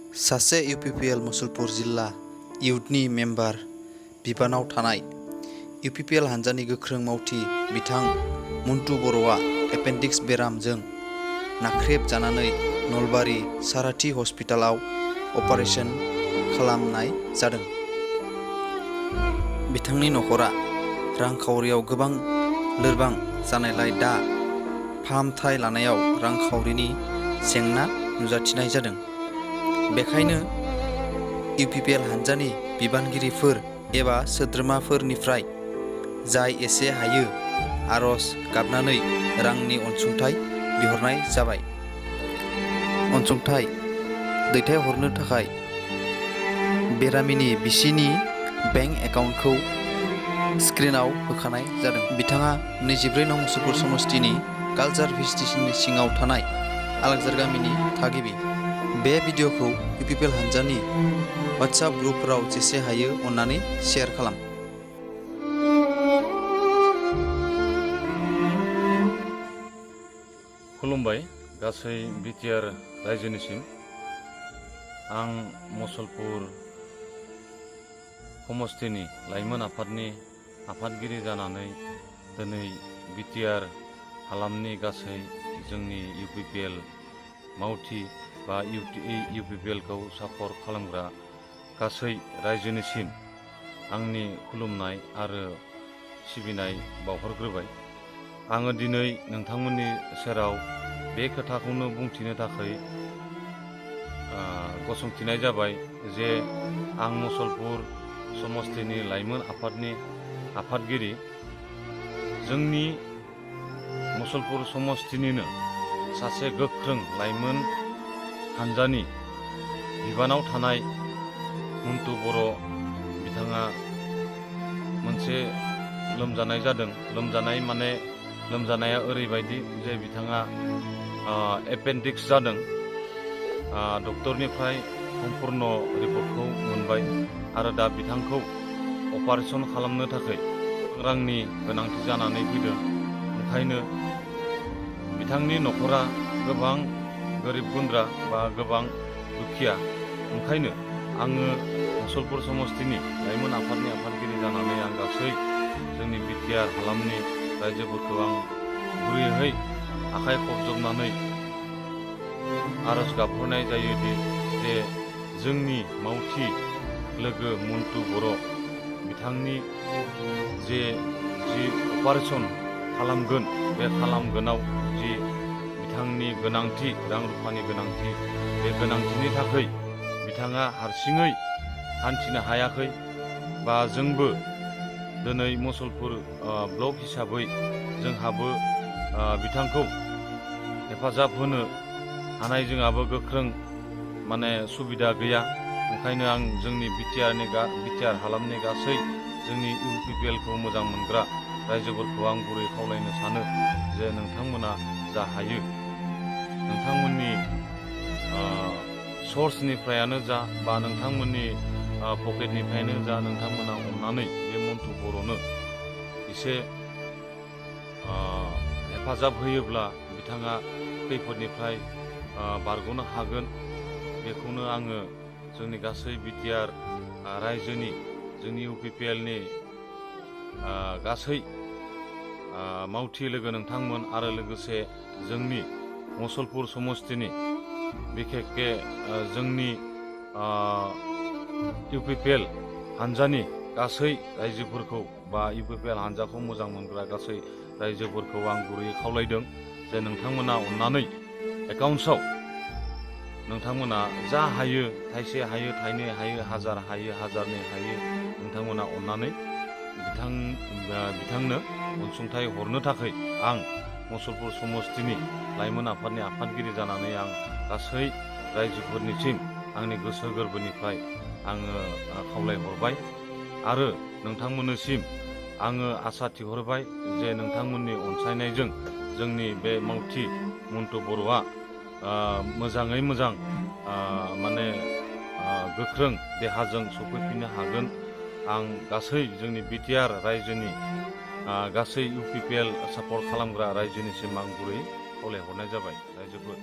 सासे इउपिपिएल मुसलपुर जिल्ला इउथनि मेम्बार बिबानाव थानाय इउपिपिएल हानजानि गोख्रों मावथि बिथां मन्टु बर'आ एपेन्डिक्स बेरामजों नाख्रेबजानानै नलबारि साराथि हस्पिटालाव अपारेशन खालामनाय जादों। बिथांनि नखरा रांखावरियाव गोबां लोरबां जानायलाय दा फाहामथाय लानायाव रांखावरिनि जेंना नुजाथिनाय जादों। बेखायनो इउपिपिएल हानजानि बिबानगिरिफोर एबा सोद्रोमाफोरनिफ्राय जाय एसे हायो आरज गाबनानै रांनि अनसुंथाइ बिहरनाय जाबाय। अनसुंथाइ दैथायहरनो थाखाय बेरामिनि बिसिनि बेंक एकाउन्टखौ स्क्रिनाव होखानाय जादों। बिथाङा 24 नं मुसलपुर समस्तिनि कालचार भिजिटेसननि सिङाव थानाय आलागजार गामिनि थागिबि। बे भिडिअखौ इउपिपिएल हानजानि WhatsApp ग्रुपफोराव जेसे हायो अन्नानै शेयार खालाम। खुलुमबाय गासै बिटिआर रायजोनिसिम। आं मुसलपुर समस्तिनि लाइमोन आफादनि आफादगिरि जानानै दिनै बिटिआर हालामनि गासै जोंनि इउपिपिएल मावथि बा इउपिपिएलखौ सापर्ट खालामग्रा गासै रायजोनिसिम आंनि खुलुमनाय आरो सिबिनाय बावहरग्रोबाय। आङो दिनै नोंथांमोननि सेराव बे खोथाखौनो बुंथिनो थाखाय गसंथिनाय जाबाय जे आं मुसलपुर समस्तिनि लाइमोन आफादनि आफादगिरि। जोंनि मुसलपुर समस्तिनिनो सासे गोख्रों लाइमोन हानजानि बिबानाव थानाय मन्टु बर' बिथाङा मोनसे लोमजानाय जादों। लोमजानाया ओरैबायदि जे बिथाङा एपेन्डिक्स जादों। डक्टरनिफ्राय सम्पुर्ण रिपर्टखौ मोनबाय आरो दा बिथांखौ अपारेशन खालामनो थाखाय रांनि गोनांथि जानानै फैदों। ओंखायनो बिथांनि नखरा गोबां गोरिब गुन्द्रा बा गोबां दुखिया। ओंखायनो आङो मुसलपुर समस्तिनि लाइमोन आफादनि आफादगिरि जानानै आं गासै जोंनि बिटिआर हालामनि रायजोफोरखौ आं गुरैयै आखाइ खबजबनानै आरज गाबहरनाय जायोदि जे जोंनि मावथि लोगो मन्टु बर' बिथांनि जि अपारेशन खालामगोन बे खालामगोनाव जि बिथांनि गोनांथि रां रुफानि गोनांथि, बे गोनांथिनि थाखाय बिथाङा हारसिङै हान्थिनो हायाखै बा जोंबो दिनै मुसलपुर ब्लक हिसाबै जोंहाबो बिथांखौ हेफाजाब होनो हानाय जोंहाबो गोख्रों सुबिदा गैया। ओंखायनो आं जोंनि बिटिआर हालामनि गासै जोंनि इउपिपिएलखौ मोजां मोनग्रा रायजोफोरखौ आं गुरै खावलायनो सानो जे नोंथांमोना जा हायो नोंथांमोननि सर्सनिफ्रायानो जा बा नोंथांमोननि पकेटनिफ्रायनो जा नोंथांमोना अननानै बे मन्टु बर'नो एसे हेफाजाब होयोब्ला बिथाङा खैफोदनिफ्राय बारग'नो हागोन। बेखौनो आङो जोंनि गासै बिटिआर रायजोनि जोंनि इउपिपिएलनि गासै मावथि लोगो नोंथांमोन आरो लोगोसे जोंनि मुसलपुर समस्तिनि बिखेखके जोंनि इउपिपिएल हानजानि गासै रायजोफोरखौ बा इउपिपिएल हानजाखौ मोजां मोनग्रा गासै रायजोफोरखौ आं गुरैयै खावलायदों जे नोंथांमोना अननानै एकाउन्ट्सआव नोंथांमोना जा हायो, थाइसे हायो, थाइनै हायो, हाजार हायो, हाजारनै हायो, नोंथांमोना अननानै बिथांनो अनसुंथाइ हरनो थाखाय आं मुसलपुर समस्तिनि लाइमोन आफादनि आफादगिरि जानानै आं गासै रायजोफोरनिसिम आंनि गोसो गोरबोनिफ्राय आङो खावलायहरबाय आरो नोंथांमोननिसिम आङो आसा थिहरबाय जे नोंथांमोननि अनसायनायजों जोंनि बे मावथि मन्टु बर'आ मोजाङै मोजां गोख्रों देहाजों सफैफिननो हागोन। आं गासै जोंनि बिटिआर रायजोनि गासै इउपिपिएल सापर्ट खालामग्रा रायजोनिसिम आं गुरै खावलायहरनाय जाबाय रायजोफोर।